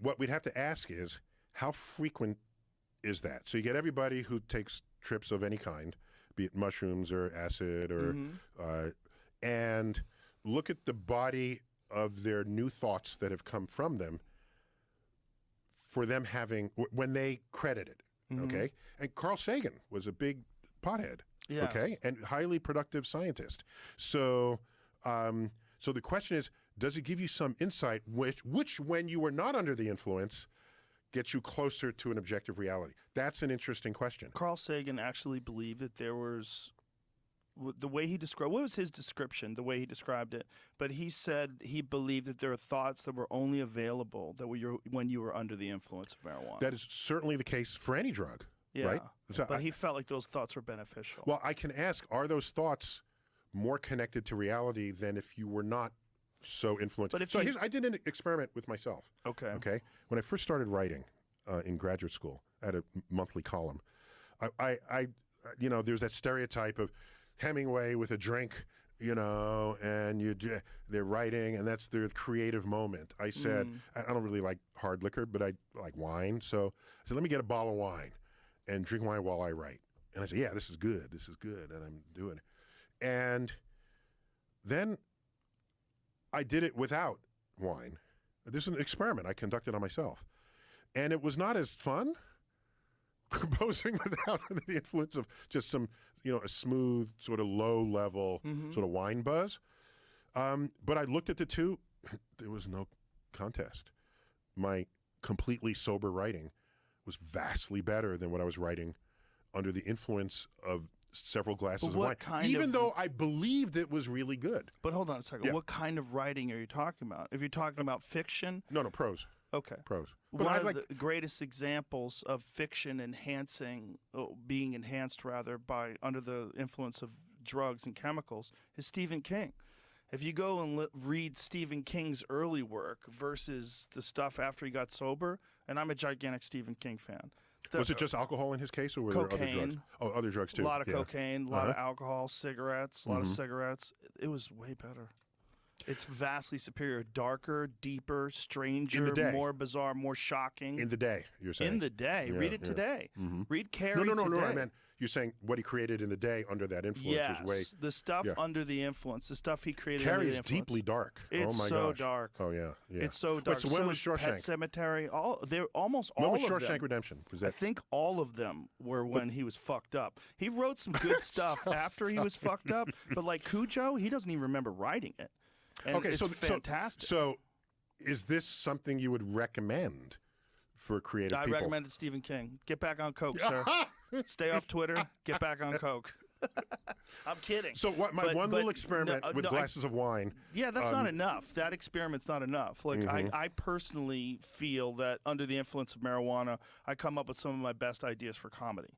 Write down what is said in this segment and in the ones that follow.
what we'd have to ask is, how frequent is that? So you get everybody who takes trips of any kind, be it mushrooms or acid, or and look at the body of their new thoughts that have come from them for them having, when they credit it, okay? And Carl Sagan was a big pothead, okay? And highly productive scientist. So so the question is, does it give you some insight which when you were not under the influence, gets you closer to an objective reality? That's an interesting question. Carl Sagan actually believed that there was, the way he described, what was his description, the way he described it, but he said he believed that there are thoughts that were only available that were when you were under the influence of marijuana. That is certainly the case for any drug, yeah, right? So but he felt like those thoughts were beneficial. Well, I can ask, are those thoughts more connected to reality than if you were not so influenced? But if so I did an experiment with myself. Okay. When I first started writing in graduate school, I had a monthly column. I you know, there's that stereotype of Hemingway with a drink, you know, and they're writing, and that's their creative moment. I said, I don't really like hard liquor, but I like wine. So I said, let me get a bottle of wine and drink wine while I write. And I said, yeah, this is good, and I'm doing it. And then I did it without wine. This is an experiment I conducted on myself. And it was not as fun composing without the influence of just some, you know, a smooth, sort of low-level sort of wine buzz. But I looked at the two. There was no contest. My completely sober writing was vastly better than what I was writing under the influence of several glasses of wine, even though I believed it was really good. But hold on a second. Yeah. What kind of writing are you talking about? If you're talking about fiction? No, prose. Okay. Prose. But One of the greatest examples of fiction being enhanced rather by under the influence of drugs and chemicals is Stephen King. If you go and read Stephen King's early work versus the stuff after he got sober, and I'm a gigantic Stephen King fan. Was it just alcohol in his case, or were there other drugs? Oh, other drugs too. A lot of cocaine, a lot of alcohol, cigarettes, a lot of cigarettes. It was way better. It's vastly superior, darker, deeper, stranger, more bizarre, more shocking. In the day, you're saying? In the day. Yeah, Read it today. Read Carrie No, today. I meant you're saying what he created in the day under that influence was way... the stuff under the influence, the stuff he created Carrie under the is influence. deeply dark. It's oh my so gosh. dark. Oh, yeah. It's so dark. Wait, so when was Pet Shawshank? Cemetery, almost all when was of Shawshank them. Redemption? Was I that... think all of them were when he was fucked up. He wrote some good stuff after he was fucked up, but like Cujo, he doesn't even remember writing it. And okay, it's fantastic. So is this something you would recommend for creative people? I recommend it, Stephen King. Get back on coke, sir. Stay off Twitter. Get back on coke. I'm kidding. So what? My one little experiment with glasses of wine. Yeah, that's not enough. That experiment's not enough. Like I personally feel that under the influence of marijuana, I come up with some of my best ideas for comedy.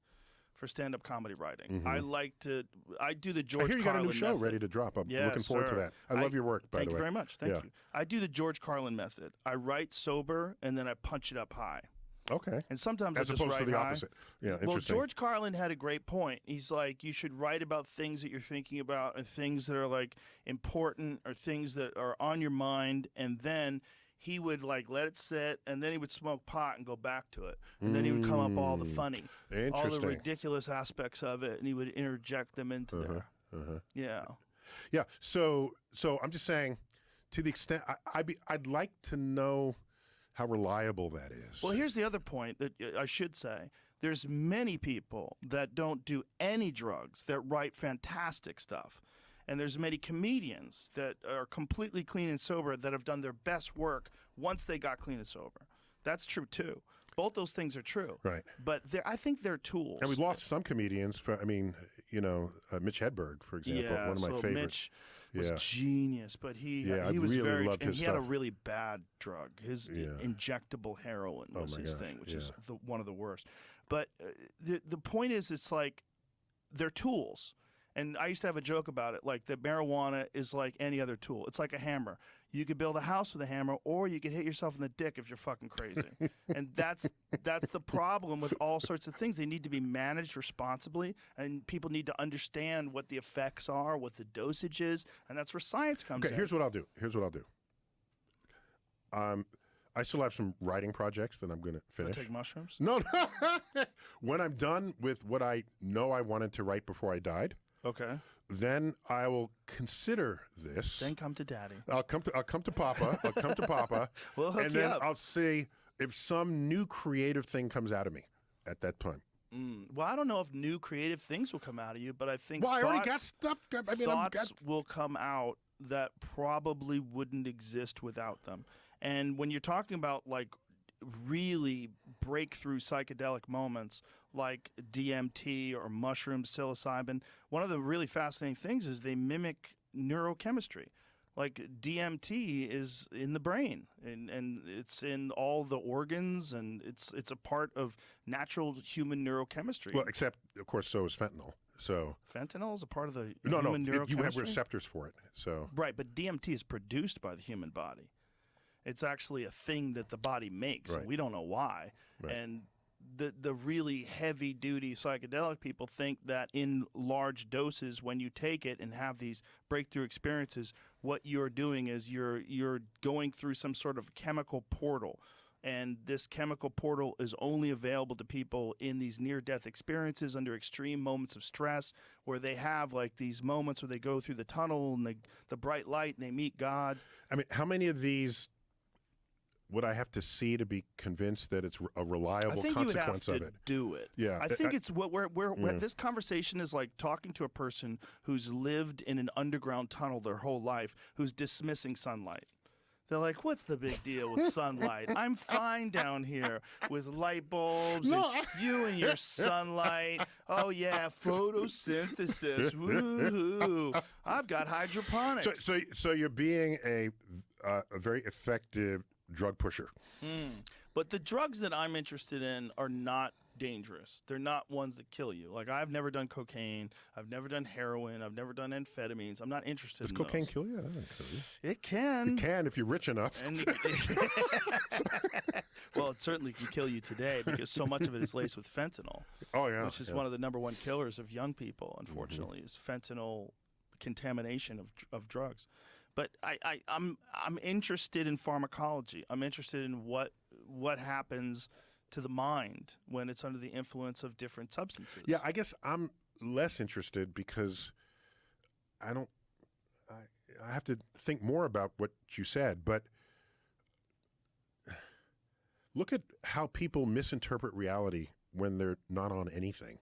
For stand-up comedy writing. I do the George Carlin I hear you got a new show method. ready to drop. I'm looking forward to that. I love your work, by the way. Thank you very much. Thank you. I do the George Carlin method. I write sober, and then I punch it up high. Okay. And sometimes as I just opposed write to the high. opposite. Yeah, interesting. Well, George Carlin had a great point. He's like, you should write about things that you're thinking about and things that are like important or things that are on your mind, and then he would like let it sit, and then he would smoke pot and go back to it, and then he would come up all the funny, all the ridiculous aspects of it, and he would interject them into there. Yeah. So I'm just saying, to the extent I'd like to know how reliable that is. Well, here's the other point that I should say. There's many people that don't do any drugs that write fantastic stuff. And there's many comedians that are completely clean and sober that have done their best work once they got clean and sober. That's true, too. Both those things are true. Right. But I think they're tools. And we lost some comedians. Mitch Hedberg, for example, one of my favorites. Mitch was genius, but he was really very, loved and his he stuff. had a really bad drug. His injectable heroin was his thing, which is one of the worst. But the point is, it's like they're tools. And I used to have a joke about it, like that marijuana is like any other tool. It's like a hammer. You could build a house with a hammer, or you could hit yourself in the dick if you're fucking crazy. And that's the problem with all sorts of things. They need to be managed responsibly, and people need to understand what the effects are, what the dosage is, and that's where science comes in. Okay, here's what I'll do. I still have some writing projects that I'm going to finish. Take mushrooms? No. When I'm done with what I know I wanted to write before I died, okay, then I will consider this. Then come to Daddy. I'll come to Papa. I'll come to Papa. We'll hook and you then up. I'll see if some new creative thing comes out of me at that time. Well, I don't know if new creative things will come out of you, but I think I already got stuff. I mean, thoughts will come out that probably wouldn't exist without them. And when you're talking about like really breakthrough psychedelic moments like DMT or mushrooms, psilocybin, one of the really fascinating things is they mimic neurochemistry. Like DMT is in the brain, and it's in all the organs, and it's a part of natural human neurochemistry. Well, except of course, so is fentanyl. So fentanyl is a part of the no, human neurochemistry. you have receptors for it. So right, but DMT is produced by the human body. It's actually a thing that the body makes, right. and we don't know why. Right. And the really heavy-duty psychedelic people think that in large doses, when you take it and have these breakthrough experiences, what you're doing is you're going through some sort of chemical portal. And this chemical portal is only available to people in these near-death experiences under extreme moments of stress, where they have like these moments where they go through the tunnel and the bright light and they meet God. I mean, how many of these would I have to see to be convinced that it's a reliable consequence of it? Do it. Yeah, I think it's what this conversation is like talking to a person who's lived in an underground tunnel their whole life, who's dismissing sunlight. They're like, what's the big deal with sunlight? I'm fine down here with light bulbs and you and your sunlight. Oh, yeah, photosynthesis. Woo-hoo. I've got hydroponics. So you're being a very effective drug pusher. But the drugs that I'm interested in are not dangerous. They're not ones that kill you. Like, I've never done cocaine. I've never done heroin. I've never done amphetamines. I'm not interested in those. Does cocaine kill you? That doesn't kill you. It can. It can if you're rich enough. Well, it certainly can kill you today because so much of it is laced with fentanyl. Oh, yeah. Which is one of the number one killers of young people, unfortunately, is fentanyl contamination of drugs. But I'm interested in pharmacology. I'm interested in what happens to the mind when it's under the influence of different substances. Yeah, I guess I'm less interested because I have to think more about what you said, but look at how people misinterpret reality when they're not on anything.